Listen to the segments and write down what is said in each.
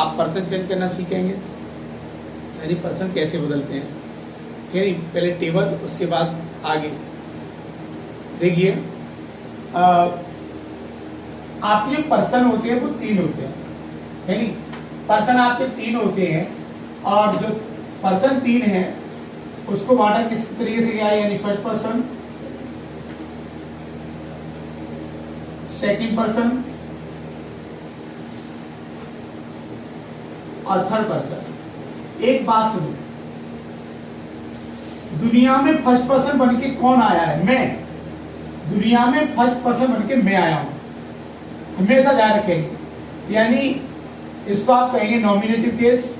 आप person change करना सीखेंगे, यानी पर्सन कैसे बदलते हैं, यानी पहले टेबल उसके बाद आगे। देखिए आपके जो पर्सन होते हैं वो 3 होते हैं, यानी पर्सन आपके 3 होते हैं, और जो पर्सन 3 है उसको बांटा किस तरीके से गया है, यानी फर्स्ट पर्सन, सेकंड पर्सन और थर्ड पर्सन। एक बात सुनो, दुनिया में फर्स्ट पर्सन बनके कौन आया है? मैं। दुनिया में फर्स्ट पर्सन बनके मैं आया हूं, हमेशा ध्यान रखेंगे। यानी इसको आप कहेंगे नॉमिनेटिव केस,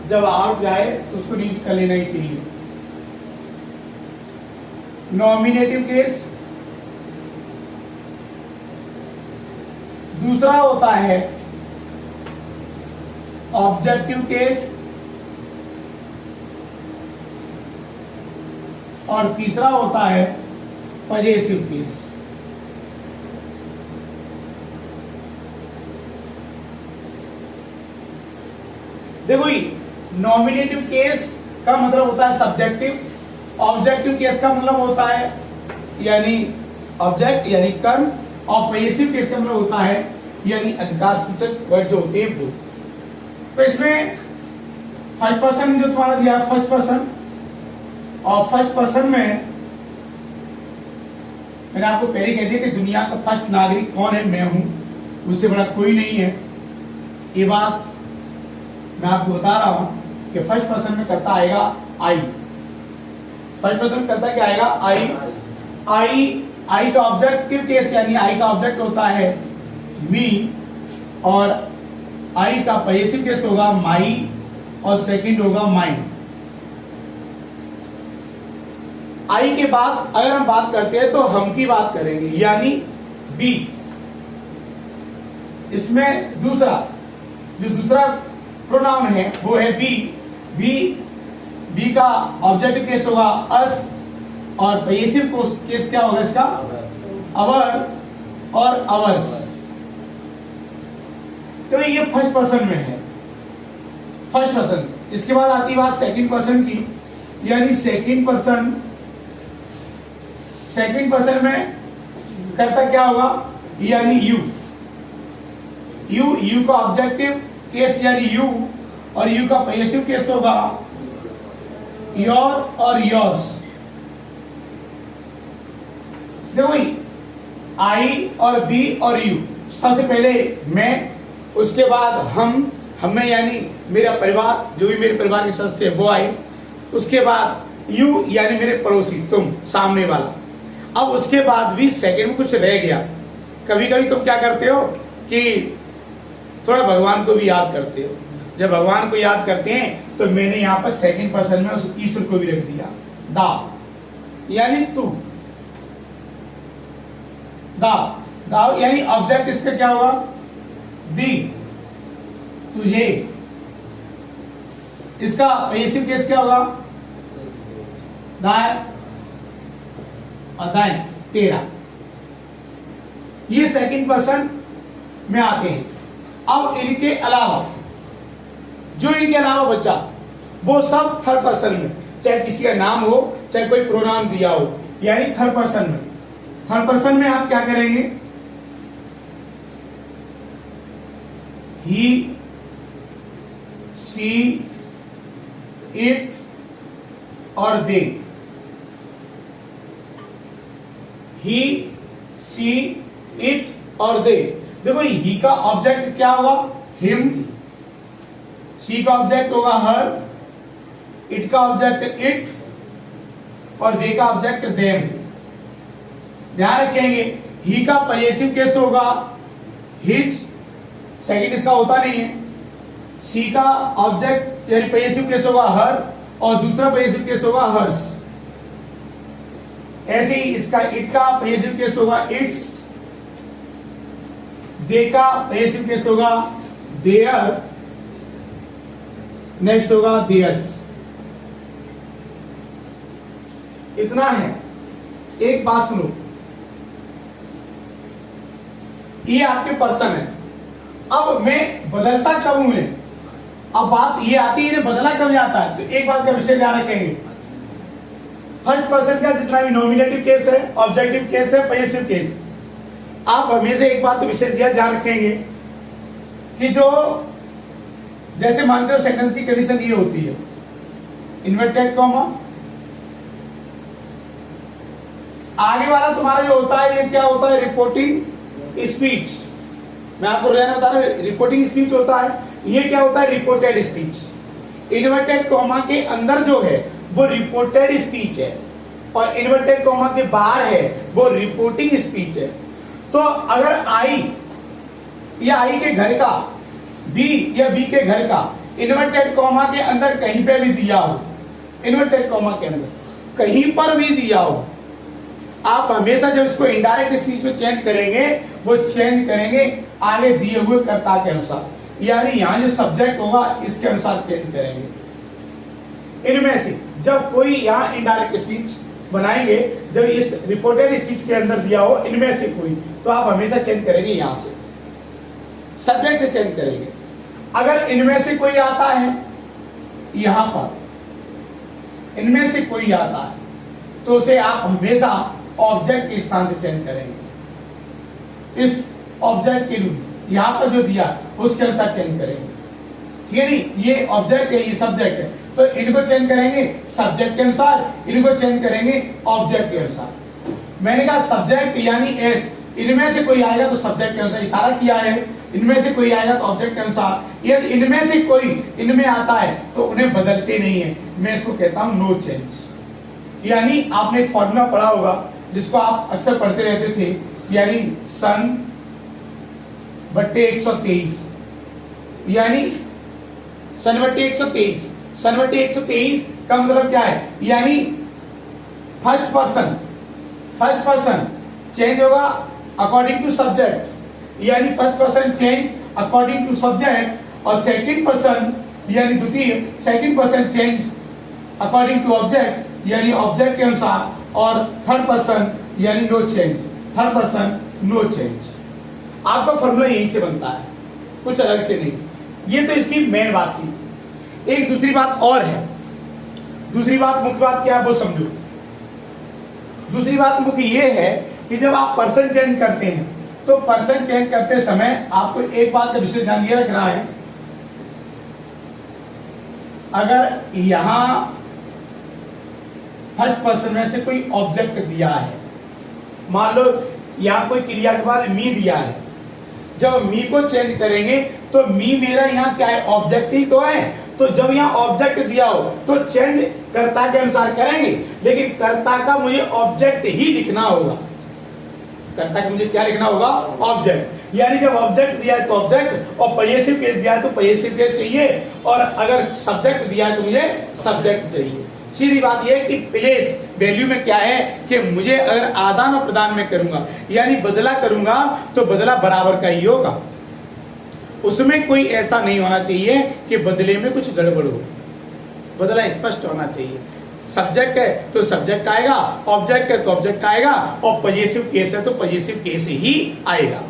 जब आउट जाए तो उसको नीचे कर लेना ही चाहिए। Nominative case. दूसरा होता है ऑब्जेक्टिव केस, और तीसरा होता है पजेसिव केस। देखो नॉमिनेटिव केस का मतलब होता है सब्जेक्टिव, ऑब्जेक्टिव केस का मतलब होता है यानी ऑब्जेक्ट यानी कर्म, और पजेसिव केस का मतलब होता है यानी अधिकार सूचक वर्ड जो होते हैं वो। तो इसमें फर्स्ट पर्सन जो तुम्हारा दिया फर्स्ट पर्सन, और फर्स्ट पर्सन में मैंने आपको पहले कह दिया कि दुनिया का फर्स्ट नागरिक कौन है? मैं हूं, मुझसे बड़ा कोई नहीं है। ये बात मैं आपको बता रहा हूं कि फर्स्ट पर्सन में करता आएगा आई। फर्स्ट पर्सन करता क्या आएगा? आई। आई का ऑब्जेक्टिव केस यानी आई का ऑब्जेक्ट होता है मी, और आई का पजेसिव केस होगा माई, और सेकंड होगा माइंड। आई के बाद अगर हम बात करते हैं तो हम की बात करेंगे, यानी बी। इसमें दूसरा प्रोनाउन है वो है बी। बी का ऑब्जेक्टिव केस होगा अस, और पजेसिव केस क्या होगा इसका? अवर और अवर्स। तो ये फर्स्ट पर्सन में है, फर्स्ट पर्सन। इसके बाद आती बात सेकंड पर्सन की, यानी सेकंड पर्सन में करता क्या होगा? यानी यू का ऑब्जेक्टिव केस यानी यू, और यू का पजेसिव केस होगा योर और योर्स। देखो आई और बी और यू, सबसे पहले मैं, उसके बाद हमें यानी मेरा परिवार, जो भी मेरे परिवार के सदस्य वो आए, उसके बाद यू यानी मेरे पड़ोसी, तुम, सामने वाला। अब उसके बाद भी सेकंड में कुछ रह गया। कभी कभी तुम क्या करते हो कि थोड़ा भगवान को भी याद करते हो। जब भगवान को याद करते हैं तो मैंने यहाँ पर सेकंड पर्सन में उस ईश्वर को भी रख दिया, दा, यानी तू। दा यानी ऑब्जेक्ट इसका क्या होगा? दी, तुझे। इसका पजेसिव केस क्या होगा? दाएं, और दाएं, तेरा। ये सेकंड पर्सन में आते हैं। अब इनके अलावा बचा वो सब थर्ड पर्सन में, चाहे किसी का नाम हो, चाहे कोई प्रोनाउन दिया हो, यानी थर्ड पर्सन में आप क्या करेंगे? ही, सी, इट और दे। ही, सी, इट और दे। देखो ही का ऑब्जेक्ट क्या होगा? हिम। सी का ऑब्जेक्ट होगा हर, इट का ऑब्जेक्ट इट, और दे का ऑब्जेक्ट देम। ध्यान रखेंगे ही का पजेसिव केस होगा हिज, सेकंड इसका होता नहीं है। सी का ऑब्जेक्ट यानी पजेसिव केस होगा हर, और दूसरा पजेसिव केस होगा हर्स। ऐसे ही इसका इट का पजेसिव केस होगा इट्स, दे का पजेसिव केस होगा देयर, नेक्स्ट होगा देयर्स। इतना है। एक बात सुनो, ये आपके पर्सन है। अब मैं बदलता कब हूं इन्हें, अब बात ये आती है इन्हें बदला कब जाता है। तो एक बात का विषय ध्यान रखेंगे, फर्स्ट पर्सन का जितना भी नॉमिनेटिव केस है, ऑब्जेक्टिव केस है, पॉसेसिव केस, आप हमेशा एक बात तो विशेष ध्यान रखेंगे कि जो जैसे मानते हो सेंटेंस की कंडीशन ये होती है, इन्वर्टेड कॉमा, आगे वाला तुम्हारा जो होता है ये क्या होता है, रिपोर्टिंग स्पीच। मैं आपको रोजाना बता रहा हूं, रिपोर्टिंग स्पीच होता है, ये क्या होता है, रिपोर्टेड स्पीच। इन्वर्टेड कॉमा के अंदर जो है वो रिपोर्टेड स्पीच है, और इन्वर्टेड कॉमा के बाहर है वो रिपोर्टिंग स्पीच है। तो अगर आई या आई के घर का, बी या बी के घर का इन्वर्टेड कॉमा के अंदर कहीं पे भी दिया हो, इन्वर्टेड कॉमा के अंदर कहीं पर भी दिया हो, आप हमेशा जब इसको इनडायरेक्ट स्पीच में चेंज करेंगे, वो चेंज करेंगे आगे दिए हुए कर्ता के अनुसार, यानी यहां जो सब्जेक्ट होगा इसके अनुसार चेंज करेंगे। इनमें से जब कोई यहां इनडायरेक्ट स्पीच बनाएंगे, जब इस रिपोर्टेड स्पीच के अंदर दिया हो इनमें से कोई, तो आप हमेशा चेंज करेंगे यहां से, सब्जेक्ट से चेंज करेंगे। अगर इनमें से कोई आता है, यहां पर इनमें से कोई आता है, तो उसे आप हमेशा ऑब्जेक्ट के स्थान से चेंज करेंगे। इस ऑब्जेक्ट के रूप यहां पर जो दिया उसके अनुसार चेंज करेंगे, ठीक है नहीं। ये ऑब्जेक्ट है, ये सब्जेक्ट है, तो इनको चेंज करेंगे सब्जेक्ट के अनुसार, इनको चेंज करेंगे ऑब्जेक्ट के अनुसार। मैंने कहा सब्जेक्ट यानी एस, इनमें से कोई आएगा तो सब्जेक्ट के अनुसार इशारा किया है, इनमें से कोई आएगा तो ऑब्जेक्ट के अनुसार। यदि इनमें से कोई इनमें आता है तो उन्हें बदलते नहीं है, मैं इसको कहता हूं नो चेंज। यानी आपने एक फॉर्मूला पढ़ा होगा जिसको आप अक्सर पढ़ते रहते थे, यानी सन बट्टे 123, यानी सन बट्टे 123, सन बट्टे 123 का मतलब क्या है, यानी फर्स्ट पर्सन चेंज होगा अकॉर्डिंग टू सब्जेक्ट, यानी first person change according to subject, और सेकंड पर्सन यानी द्वितीय, second person change according to object, यानी ऑब्जेक्ट के अनुसार, और थर्ड पर्सन यानी no change, third person no change. आपका फॉर्मूला यहीं से बनता है, कुछ अलग से नहीं। ये तो इसकी मेन बात थी। एक दूसरी बात और है, दूसरी बात मुख्य बात क्या है वो समझो। दूसरी बात मुख्य ये है कि जब आप पर्सन चेंज करते हैं तो पर्सन चेंज करते समय आपको एक बात का विशेष ध्यान ये रखना है, अगर यहां फर्स्ट पर्सन में से कोई ऑब्जेक्ट दिया है, मान लो यहां कोई क्रिया के बाद मी दिया है, जब मी को चेंज करेंगे तो मी मेरा यहाँ क्या है, ऑब्जेक्ट ही तो है। तो जब यहाँ ऑब्जेक्ट दिया हो तो चेंज कर्ता के अनुसार करेंगे, लेकिन कर्ता का मुझे ऑब्जेक्ट ही लिखना होगा, कर्ता का मुझे क्या लिखना होगा, ऑब्जेक्ट। यानी जब ऑब्जेक्ट दिया है तो ऑब्जेक्ट, और पॉसेसिव केस दिया है तो पॉसेसिव केस चाहिए, और अगर सब्जेक्ट दिया है तो मुझे सब्जेक्ट चाहिए। सीधी बात यह है कि प्लेस वैल्यू में क्या है कि मुझे अगर आदान और प्रदान में करूंगा यानी बदला करूंगा तो बदला बराबर का ही होगा, उसमें कोई ऐसा नहीं होना चाहिए कि बदले में कुछ गड़बड़ हो, बदला स्पष्ट होना चाहिए। सब्जेक्ट है तो सब्जेक्ट आएगा, ऑब्जेक्ट है तो ऑब्जेक्ट आएगा, और पॉसेसिव केस है तो पॉसेसिव केस ही आएगा।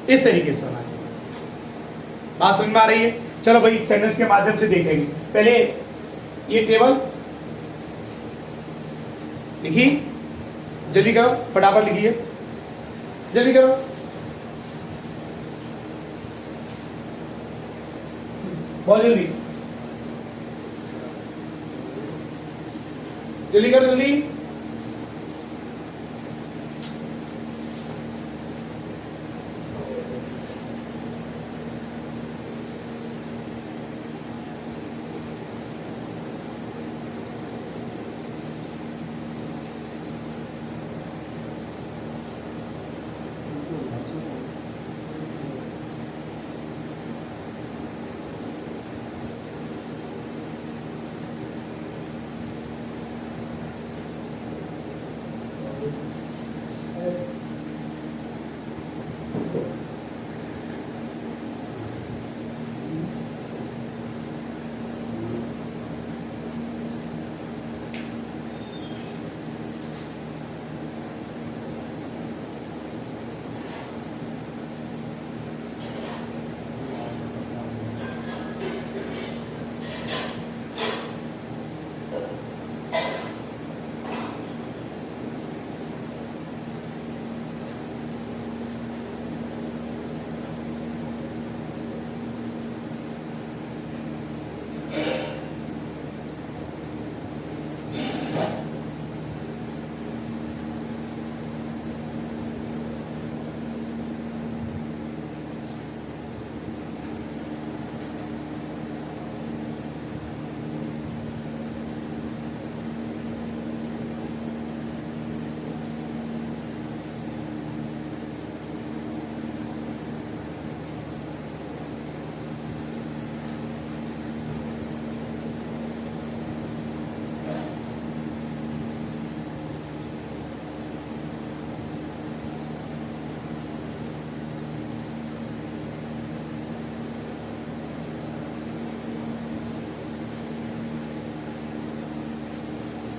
इस तरीके से होना चाहिए। बात समझ में आ रही है? चलो भाई सेंटेंस के माध्यम से देखेंगे। पहले ये टेबल लिखिए, जल्दी करो, फटाफट लिखिए, जल्दी करो। बहुत जल्दी, जल्दी करो, जल्दी।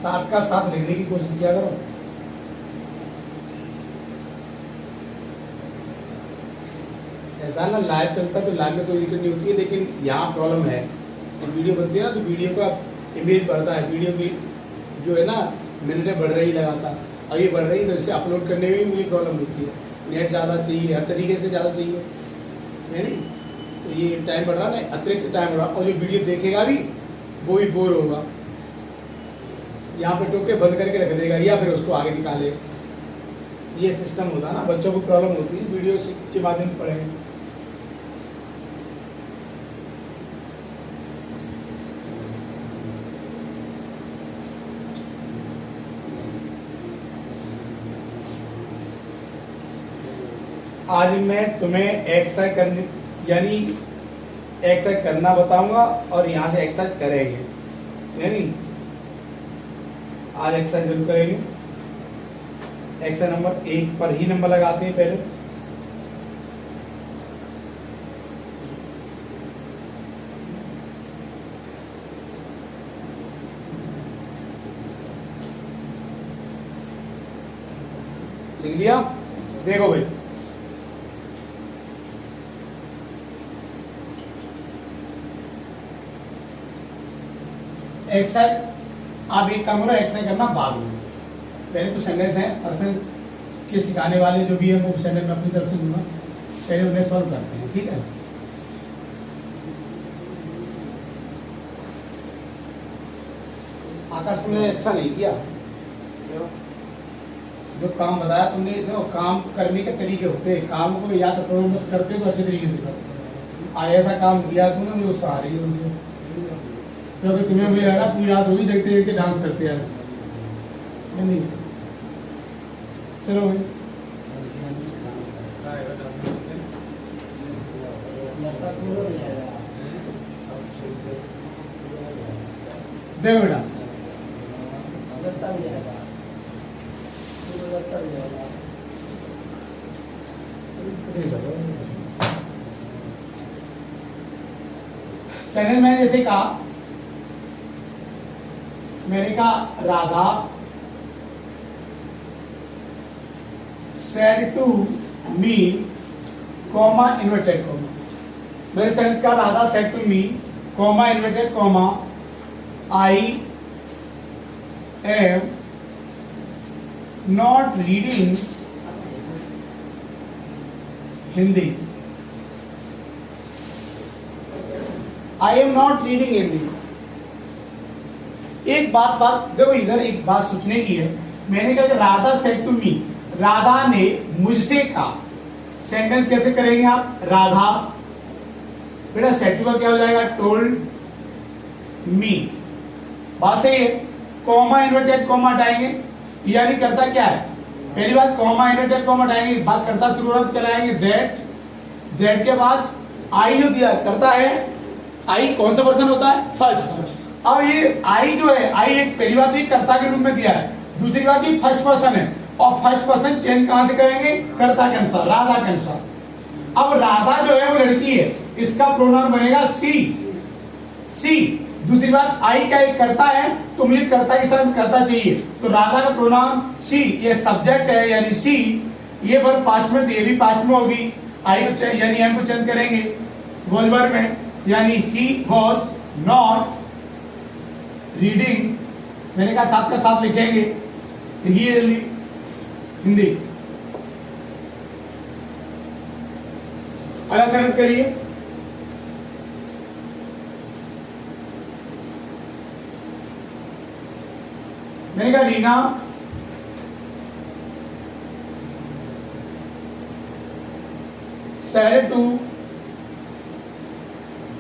साथ का साथ लिखने की कोशिश किया करो। ऐसा ना लाइव चलता तो लाइव में कोई दिक्कत नहीं होती है, लेकिन यहाँ प्रॉब्लम है। वीडियो बनती है ना तो वीडियो का इमेज बढ़ता है, वीडियो की जो है ना मिनटें बढ़ रही लगातार, और ये बढ़ रही तो इसे अपलोड करने में भी मुझे प्रॉब्लम होती है। नेट ज़्यादा चाहिए, हर तरीके से ज़्यादा चाहिए, नहीं तो ये टाइम बढ़ रहा ना, अतिरिक्त टाइम बढ़ रहा, और जो वीडियो देखेगा भी वो भी बोर होगा, यहाँ पे टोके बंद करके रख देगा या फिर उसको आगे निकाले। ये सिस्टम होता है ना, बच्चों को प्रॉब्लम होती है वीडियो के माध्यम से पढ़ेंगे। आज मैं तुम्हें एक्सरसाइज करने यानी एक्सरसाइज करना बताऊंगा और यहाँ से एक्सरसाइज करेंगे, यानी आज एक्सरसाइज जरूर करेंगे। एक्सरसाइज नंबर 1 पर ही नंबर लगाते हैं पहले। लिख लिया? देखो भाई, एक्सरसाइज आप एक काम करो, एक्सरसाइज करना बाद में। पहले तो सेंटेंस है पर्सन के सिखाने वाले जो भी है वो सेंटेंस में अपनी तरफ से दूंगा, पहले उन्हें सॉल्व करते हैं, ठीक है। आकाश तुमने अच्छा नहीं किया, जो काम बताया तुमने, देखो काम करने के तरीके होते हैं, काम को या तो प्रमोट करते हो तो अच्छे तरीके से करते हो। ऐसा काम किया तुमने, मुझे गुस्सा आ रही है उनसे, क्योंकि तुम्हें मुझे लगा तुम याद होगी देखते देखते डांस करते यार, नहीं चलो भाई। देखो बेटा, सेनेट मैंने जैसे कहा, मैंने कहा Radha said to me, comma inverted comma, मैंने सेंटेंस कहा Radha said to me, comma inverted comma, I am not reading Hindi, I am not reading Hindi. एक बात देखो, इधर एक बात सोचने की है। मैंने कहा कि Radha said to me, Radha ने मुझसे कहा। सेंटेंस कैसे करेंगे आप? राधा, बेटा सेड टू का क्या हो जाएगा? Told me. बात सही है। कॉमा इन्वर्टेड कॉमा हटाएंगे, यानी करता क्या है? पहली बात कॉमा इन्वर्टेड कॉमा हटाएंगे, बात करता शुरुआत चलाएंगे दैट के बाद आई जो दिया करता है, आई कौन सा पर्सन होता है? फर्स्ट। अब ये आई जो है, आई एक पहली बात ही कर्ता के रूप में दिया है, दूसरी बात ये फर्स्ट पर्सन है, और फर्स्ट पर्सन चेंज कहां से करेंगे? कर्ता के अनुसार, राधा के अनुसार। अब राधा जो है वो लड़की है, इसका प्रोनाउन बनेगा सी। दूसरी बात आई का एक कर्ता है, तो मुझे कर्ता की तरफ कर्ता चाहिए, तो राधा का प्रोनाउन सी, ये सब्जेक्ट है यानी सी, ये वर्ब पास्ट में, तो ये भी पास्ट में होगी। आई को यानी एम को चेंज करेंगे वॉज वर्ब में, यानी सी वॉज नॉट रीडिंग। मैंने कहा साथ का साथ लिखेंगे, लिखिए जल्दी हिंदी। अलग सेंस करिए। मैंने कहा Reena said to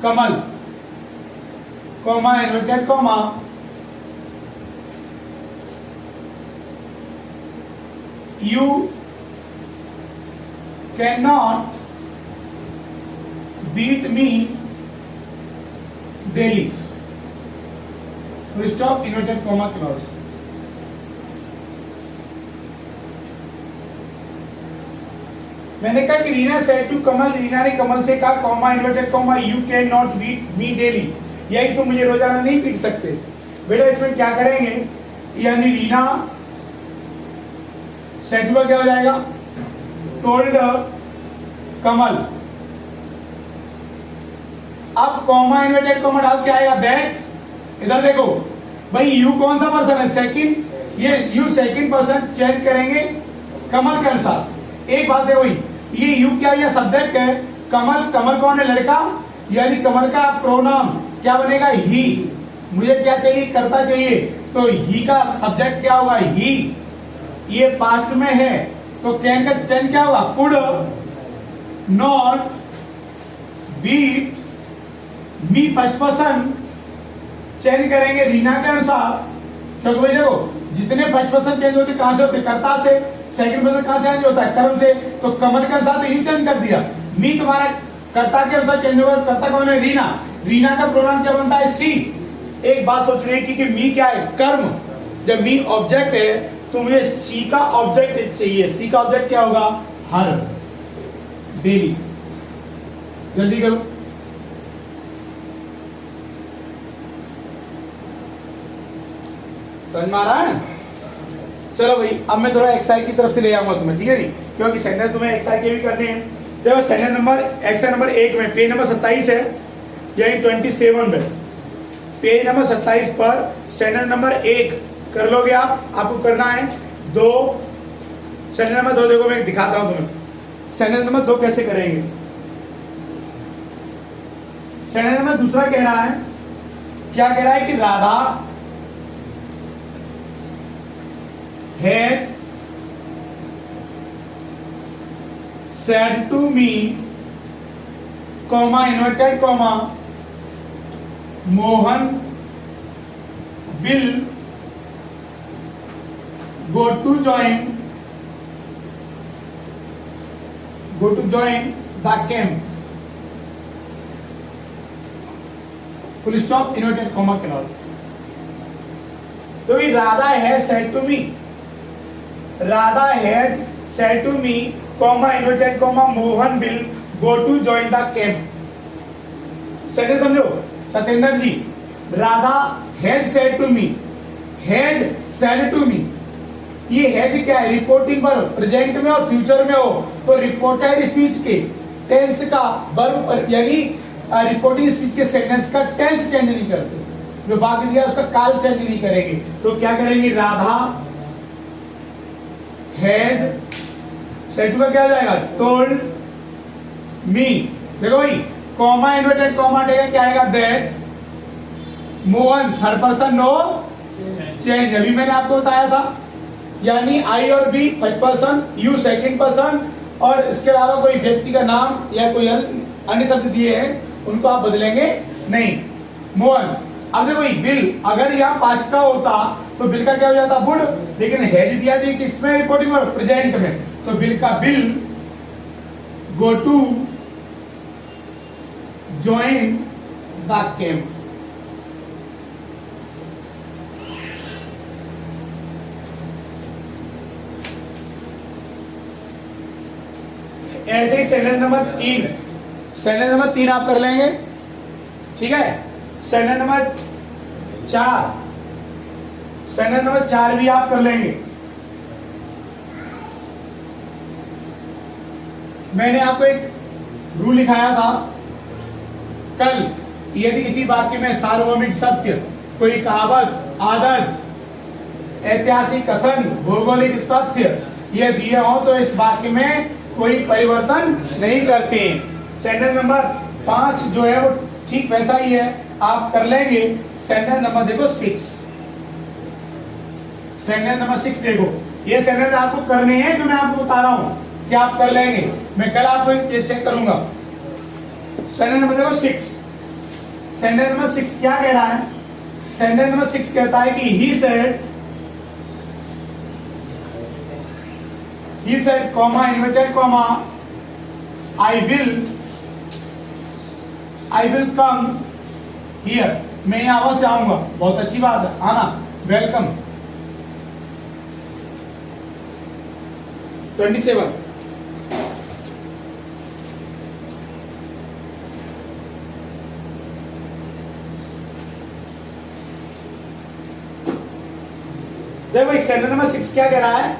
Kamal, comma inverted comma, you cannot beat me daily, full stop, inverted comma clause। मैंने कहा कि रीना सेड टू कमल, रीना ने कमल से कहा comma inverted comma, you can not beat me daily, यही तुम मुझे रोजाना नहीं पीट सकते। बेटा इसमें क्या करेंगे? यानी रीना सेट क्या हो जाएगा, टोल्ड कमल। अब कॉमा इन्वर्टेड कॉमा डाल क्या आएगा, दैट। इधर देखो भाई यू कौन सा पर्सन है, सेकंड, ये यू सेकंड पर्सन चेंज करेंगे कमल के अनुसार। एक बात है वही, ये यू क्या, ये सब्जेक्ट है, कमल, कमल कौन है, लड़का, यानी कमल का प्रोनाउन क्या बनेगा, ही। मुझे क्या चाहिए, कर्ता चाहिए, तो ही का सब्जेक्ट क्या होगा, ही। ये पास्ट में है तो कैन का चेंज क्या होगा, could not beat me, first person change करेंगे रीना के अनुसार, क्योंकि भाई देखो जितने फर्स्ट पर्सन चेंज होते कहां से होते, कर्ता से। सेकंड पर्सन कहां चेंज होता है, कर्म से। तो कमल के अनुसार तो ही चेंज कर दिया, मी तुम्हारा कर्ता के अनुसार चेंज होगा। कर्ता कौन है, रीना। रीना का प्रोनाउन क्या बनता है, सी। एक बात सोच रही है कि मी क्या है, कर्म। जब मी ऑब्जेक्ट है तो मुझे सी का ऑब्जेक्ट चाहिए। सी का ऑब्जेक्ट क्या होगा, हर, डेली। जल्दी करो। समझ में आ रहा है? चलो भाई अब मैं थोड़ा एक्सरसाइज की तरफ से ले आऊंगा तुम्हें, ठीक है नहीं, क्योंकि सेंटेंस तुम्हें एक्सरसाइज के भी करने हैं। देखो सेंटेंस नंबर, एक्सरसाइज नंबर 1 में पेज नंबर 27 है, यानी 27 में पेज नंबर 27 पर सेंटेंस नंबर 1 कर लोगे आप। आपको करना है 2। सेंटेंस नंबर 2 देखो मैं दिखाता हूं तुम्हें, सेंटेंस नंबर 2 कैसे करेंगे। सेंटेंस नंबर दूसरा कह रहा है, क्या कह रहा है कि Radha has said to me, comma inverted comma, Mohan will go to join the camp, full stop, inverted comma के बाद। तो ये Radha has said to me, Radha had said to me, comma inverted comma, Mohan will go to join the camp। Sentence समझो सत्येंद्र जी, Radha had said to me, had said to me, ये had क्या है, reporting verb, present में और future में हो तो reported speech के टेंस का वर्ब, यानी रिपोर्टिंग स्पीच के सेंटेंस का टेंस चेंज नहीं करते, जो बाकी दिया उसका काल चेंज नहीं करेंगे। तो क्या करेंगे, राधा हैज सेट का क्या हो जाएगा, टोल्ड मी। देखो भाई कॉमा इन्वर्टेड कॉमा देगा क्या आएगा, that Mohan, third person no change, अभी मैंने आपको बताया था। यानी आई और we first person, you second person, और इसके अलावा कोई व्यक्ति का नाम या कोई अन्य शब्द दिए हैं उनको आप बदलेंगे नहीं। मोहन, अब देखो बिल, अगर यहाँ पास्ट का होता तो बिल का क्या हो जाता, वुड, लेकिन हैज दिया जी किसमें, रिपोर्टिंग वर्ब, प्रेजेंट में, तो बिल का Bill go to join the camp. ऐसे ही सेंटेंस नंबर 3, सेंटेंस नंबर 3 आप कर लेंगे, ठीक है। सेंटेंस नंबर 4, सेंटेंस नंबर 4 भी आप कर लेंगे। मैंने आपको एक रूल लिखाया था कल, यदि किसी वाक्य में सार्वभौमिक सत्य, कोई कहावत, आदत, ऐतिहासिक कथन, भौगोलिक तथ्य ये दिए हो तो इस वाक्य में कोई परिवर्तन नहीं करते। सेंटेंस नंबर 5 जो है वो ठीक वैसा ही है, आप कर लेंगे। सेंटेंस नंबर देखो 6, सेंटेंस नंबर 6 देखो, ये सेंटेंस आपको करने हैं जो मैं आपको बता रहा हूं कि आप कर लेंगे, मैं कल आपको ये चेक करूंगा। सेंटेंस नंबर देखो 6, सेंटेंस नंबर 6 क्या कह रहा है, सेंटेंस नंबर 6 कहता है कि ही said comma inverted comma I will come here, मैं यहाँ अवश्य आऊंगा। बहुत अच्छी बात है, आना, वेलकम। 27, देखो भाई सेंटेंस नंबर 6 क्या कह रहा है?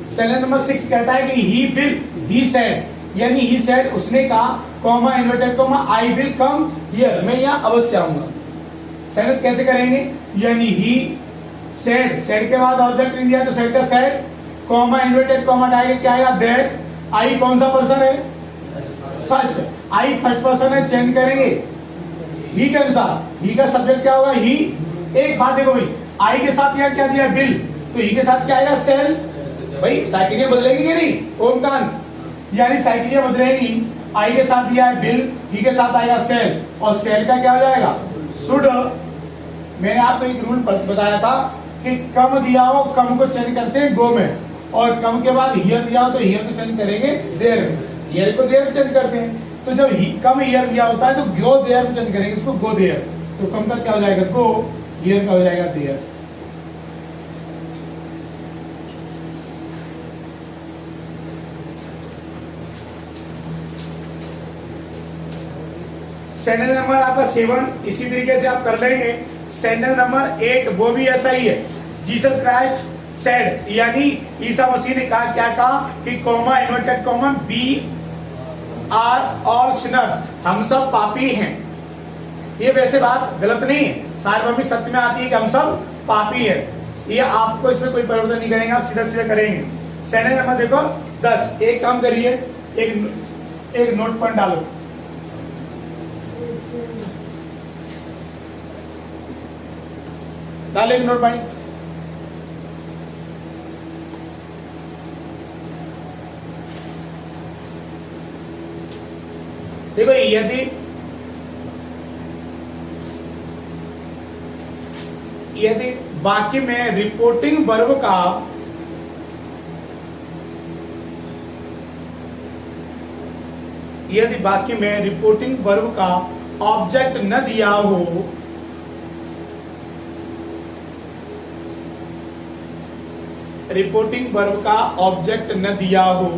सेंटेंस नंबर 6 कहता है कि ही विल, ही सेड, यानी ही सेड उसने कहा, comma inverted comma I will come here, मैं यहाँ अवश्य आऊंगा। सेंटेंस कैसे करेंगे? यानी ही सेड, सेड के बाद ऑब्जेक्ट नहीं दिया तो सेड का सेड, कॉमा इन्वर्टेड कॉमा हटाएंगे, क्या आएगा? दैट। आई कौन सा पर्सन है? फर्स्ट। आई फर्स्ट पर्सन है, चेंज करेंगे ही के अनुसार। ही का सब्जेक्ट क्या होगा? ही। एक बात देखो भाई, आई के साथ यहाँ क्या दिया? बिल, तो ही के साथ क्या आएगा? सेल। भाई साइकिलियां बदलेगी कि नहीं? ओमकांत, यानी साइकिलियां बदलेगी। आई के साथ दिया है बिल, ही के साथ आएगा सेल, और सेल का क्या हो जाएगा? शुड। मैंने आपको एक रूल बताया था कि कम दिया हो, कम को चेंज करते हैं गो में, और कम के बाद हियर दिया हो तो हियर को चेंज करेंगे देयर में, हियर को देयर में चेंज करते हैं। तो जब कम हियर दिया होता है तो गो देयर में चेंज करेंगे, इसको गो देयर, तो कम का क्या हो जाएगा? गो, हियर का हो जाएगा देयर। सेंटेंस नंबर आपका 7 इसी तरीके से आप कर लेंगे। सेंटेंस नंबर 8 वो भी ऐसा ही है। जीसस क्राइस्ट सेड, यानी ईसा मसीह ने कहा, क्या कहा? कि comma inverted comma we are all sinners, हम सब पापी हैं। ये वैसे बात गलत नहीं है, सार्वभौमिक सत्य में आती है कि हम सब पापी है। ये आपको इसमें कोई परिवर्तन नहीं करेंगे, आप सीधा सीधा करेंगे। सेंटेंस नंबर देखो 10, एक काम करिए, एक नोट पॉइंट डालो। डालो एक नोट पॉइंट। देखो यदि वाक्य में रिपोर्टिंग वर्ब का ऑब्जेक्ट न दिया हो, रिपोर्टिंग वर्ब का ऑब्जेक्ट न दिया हो,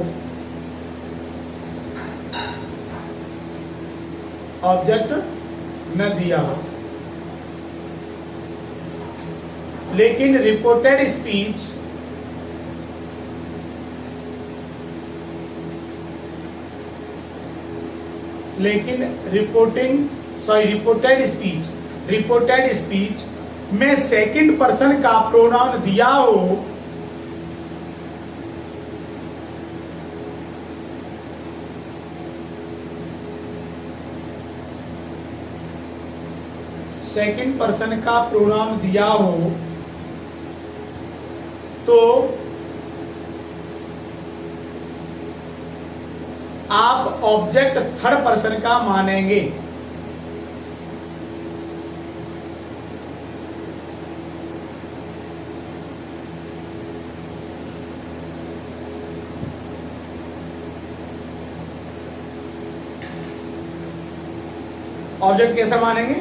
ऑब्जेक्ट न दिया हो, लेकिन रिपोर्टेड स्पीच रिपोर्टेड स्पीच में सेकंड पर्सन का प्रोनाउन दिया हो, सेकंड पर्सन का प्रोनाउन दिया हो, तो आप ऑब्जेक्ट थर्ड पर्सन का मानेंगे। ऑब्जेक्ट कैसा मानेंगे?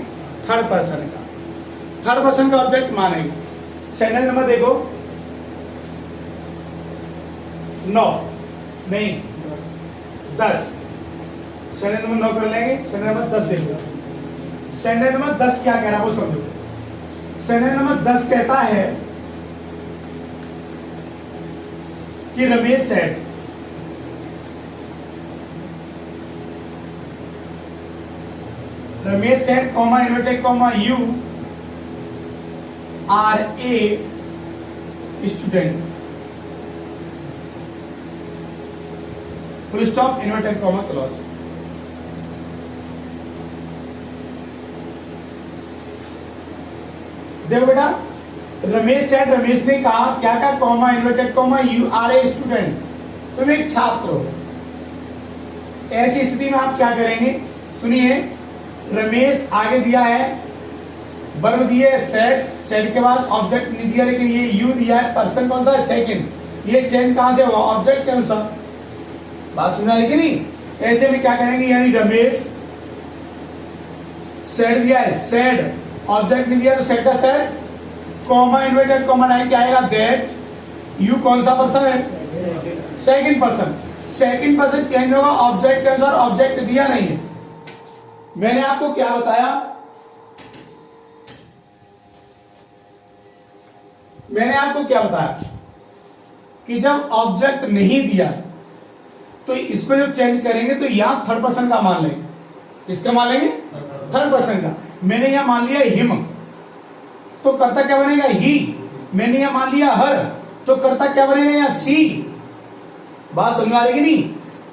थर्ड पर्सन का, थर्ड पर्सन का ऑब्जेक्ट मानेंगे। सेंटेंस नंबर देखो 9 नहीं 10, सेंटेंस नंबर 9 कर लेंगे। सेंटेंस नंबर 10 देखो। सेंटेंस नंबर 10 क्या कह रहा है वो समझो। सेंटेंस नंबर 10 कहता है कि Ramesh said, Ramesh said comma inverted comma you are a student, full stop inverted comma clause. देखो बेटा, रमेश सेड, रमेश ने कहा, क्या कहा? Comma inverted comma you are a student, तुम एक छात्र हो। ऐसी स्थिति में आप क्या करेंगे? सुनिए, रमेश आगे दिया है, वर्ब दिए सेड, सेड के बाद ऑब्जेक्ट नहीं दिया, लेकिन ये यू दिया है, पर्सन कौन सा है? सेकंड। ये चेंज कहां से हुआ? ऑब्जेक्ट के अनुसार। बात सुना है कि नहीं? ऐसे में क्या करेंगे? यानी रमेश सेड दिया है, सेड ऑब्जेक्ट नहीं दिया तो सेड का सेड, कॉमा इन्वर्टेड कॉमा डाल के आएगा दैट। यू कौन सा पर्सन है? Second person. Second person change होगा ऑब्जेक्ट के अनुसार, ऑब्जेक्ट दिया नहीं है। मैंने आपको क्या बताया? मैंने आपको क्या बताया कि जब ऑब्जेक्ट नहीं दिया तो इसको जब चेंज करेंगे तो यहां थर्ड पर्सन का मान लेंगे। किसका मान लेंगे? थर्ड पर्सन का। मैंने यहां मान लिया हिम, तो कर्ता क्या बनेगा? ही। मैंने यहां मान लिया हर, तो कर्ता क्या बनेगा? यहां सी। बात समझ आ रही नहीं?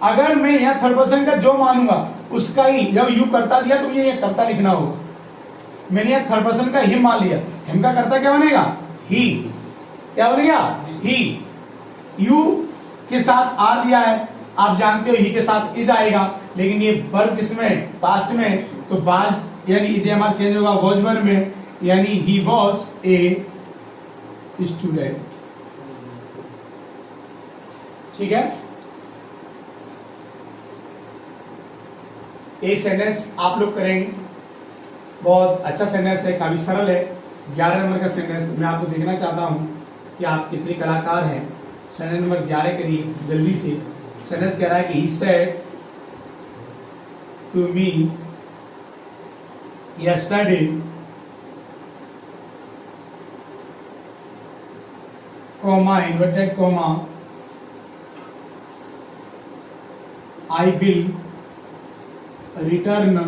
अगर मैं यहां थर्ड पर्सन का जो मानूंगा उसका ही, जब यू कर्ता दिया तो मुझे यह कर्ता लिखना होगा। मैंने यहां थर्ड पर्सन का हिम मान लिया, हिम का कर्ता क्या बनेगा? ही। क्या बनेगा? ही। यू के साथ आर दिया है, आप जानते हो ही के साथ इज आएगा, लेकिन ये वर्ब किसमें? पास्ट में, तो बाद यानी इज हमारा चेंज होगा वॉज वर्ब में, यानी ही वॉज ए स्टूडेंट। ठीक है, एक सेंटेंस आप लोग करेंगे, बहुत अच्छा सेंटेंस है, काफी सरल है। 11 नंबर का सेंटेंस मैं आपको देखना चाहता हूं कि आप कितने कलाकार हैं। सेंटेंस नंबर 11 करिए जल्दी से। सेंटेंस कह रहा है कि he said to me yesterday comma inverted comma I will return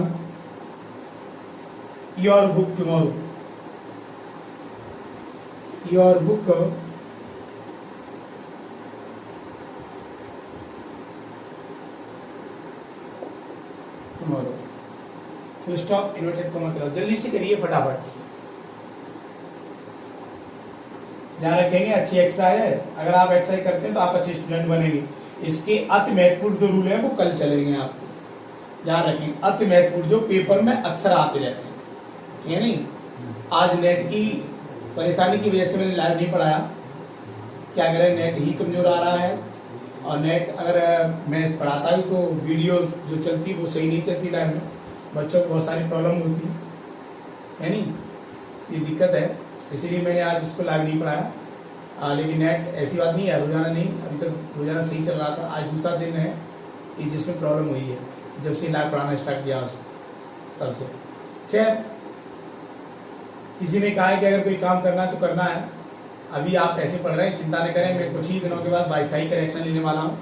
your book tomorrow. Your book tomorrow. Full stop inverted comma करो, जल्दी से करिए फटाफट। ध्यान रखेंगे, अच्छी एक्सरसाइज है। अगर आप एक्सरसाइज करते हैं तो आप अच्छे स्टूडेंट बनेंगे। इसके अति महत्वपूर्ण जो रूल है वो कल चलेंगे आपको। ध्यान रखेंगे, अति महत्वपूर्ण जो पेपर में अक्सर आते रहते हैं, ठीक है नहीं? आज नेट की परेशानी की वजह से मैंने लाइव नहीं पढ़ाया। क्या करें, नेट ही कमजोर आ रहा है, और नेट अगर मैं पढ़ाता हूँ तो वीडियो जो चलती वो सही नहीं चलती लाइव में, बच्चों को बहुत सारी प्रॉब्लम होती है नहीं? ये दिक्कत है, इसीलिए मैंने आज इसको लाइव नहीं पढ़ाया। लेकिन नेट ऐसी बात नहीं है, रोजाना नहीं, अभी तक रोजाना सही चल रहा था। आज दूसरा दिन है कि जिसमें प्रॉब्लम हुई है, जब से लाइव पढ़ाना स्टार्ट किया तब से। खैर, किसी ने कहा है कि अगर कोई काम करना है तो करना है। अभी आप ऐसे पढ़ रहे हैं, चिंता न करें, मैं कुछ ही दिनों के बाद वाईफाई कनेक्शन लेने वाला हूँ।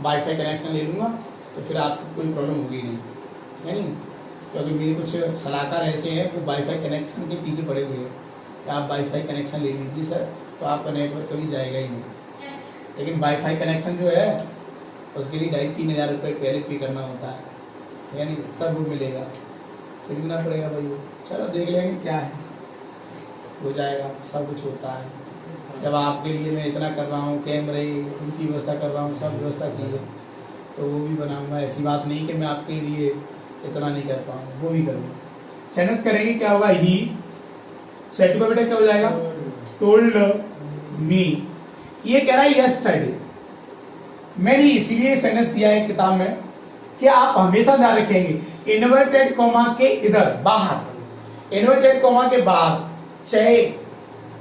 वाईफाई कनेक्शन ले लूँगा तो फिर आपको कोई प्रॉब्लम होगी नहीं, है नहीं? क्योंकि मेरे कुछ सलाहकार ऐसे हैं वो वाईफाई कनेक्शन के पीछे पड़े हुए हैं कि आप वाईफाई कनेक्शन ले लीजिए सर, तो आपका नेटवर्क कभी जाएगा ही नहीं। लेकिन वाईफाई कनेक्शन जो है उसके लिए 2,500-3,000 रुपये पहले पे करना होता है, यानी तब वो मिलेगा, खरीदना पड़ेगा भाई वो। चलो देख लेंगे क्या है, हो जाएगा, सब कुछ होता है। जब आपके लिए मैं इतना कर रहा हूँ, कैमरे उनकी व्यवस्था कर रहा हूँ, सब व्यवस्था की है, तो वो भी बनाऊंगा। ऐसी बात नहीं कि मैं आपके लिए इतना नहीं कर पाऊंगा, वो भी करूँगा। सेंटेंस करेंगे, क्या होगा? ही सेट का बेटा क्या हो जाएगा? Told me. ये कह रहा है यस्टरडे। मैंने इसलिए सेंटेंस दिया है किताब में कि आप हमेशा ध्यान रखेंगे इन्वर्टेड कॉमा के इधर बाहर, इन्वर्टेड कॉमा के बाहर चाहे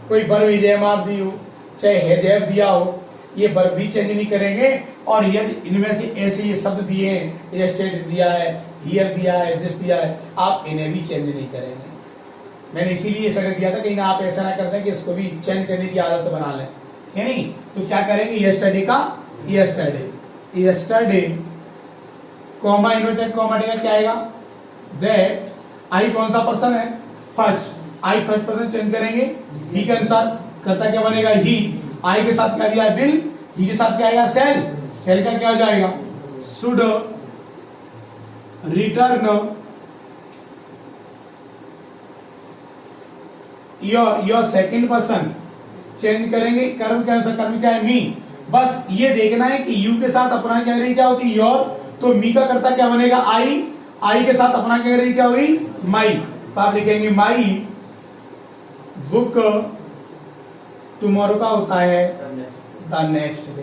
कोई वर्ब इजेमार दी हो, चाहे हैजैब दिया हो, ये वर्ब भी चेंज नहीं करेंगे। और यदि इनमें से ऐसे ये शब्द दिए हैं, यस्टरडे दिया है, हियर दिया है, दिस दिया है, आप इन्हें भी चेंज नहीं करेंगे। मैंने इसीलिए सेंटेंस दिया था कि ना आप ऐसा ना करते हैं कि इसको भी चेंज करने की आदत बना लें, है नहीं? तो क्या करेंगे? यस्टरडे का yesterday, yesterday comma inverted comma देगा, क्या आएगा? दैट आई कौन सा पर्सन है? फर्स्ट। आई फर्स्ट पर्सन चेंज करेंगे, ही के अनुसार करता क्या बनेगा? ही। आई के साथ क्या दिया है? बिल। ही के साथ क्या आएगा? सेल। सेल का क्या हो जाएगा? Should return your second person change करेंगे, कर्म के अनुसार। कर्म क्या है? मी। बस ये देखना है कि यू के साथ अपना क्या करेंगे, क्या होती है? योर। तो मी का करता क्या बनेगा? आई। आई के साथ अपना क्या करेंगे, क्या होगी? माई। तो आप लिखेंगे माई बुक टुमारो का होता है the next day,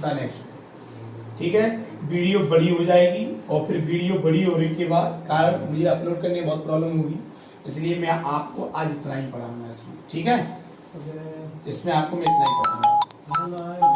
the next. ठीक है, वीडियो बड़ी हो जाएगी और फिर वीडियो बड़ी होने के बाद कारण मुझे अपलोड करने में बहुत प्रॉब्लम होगी, इसलिए मैं आपको आज इतना ही पढ़ाऊंगा इसमें। ठीक है, इसमें आपको मैं इतना ही पढ़ाऊंगा।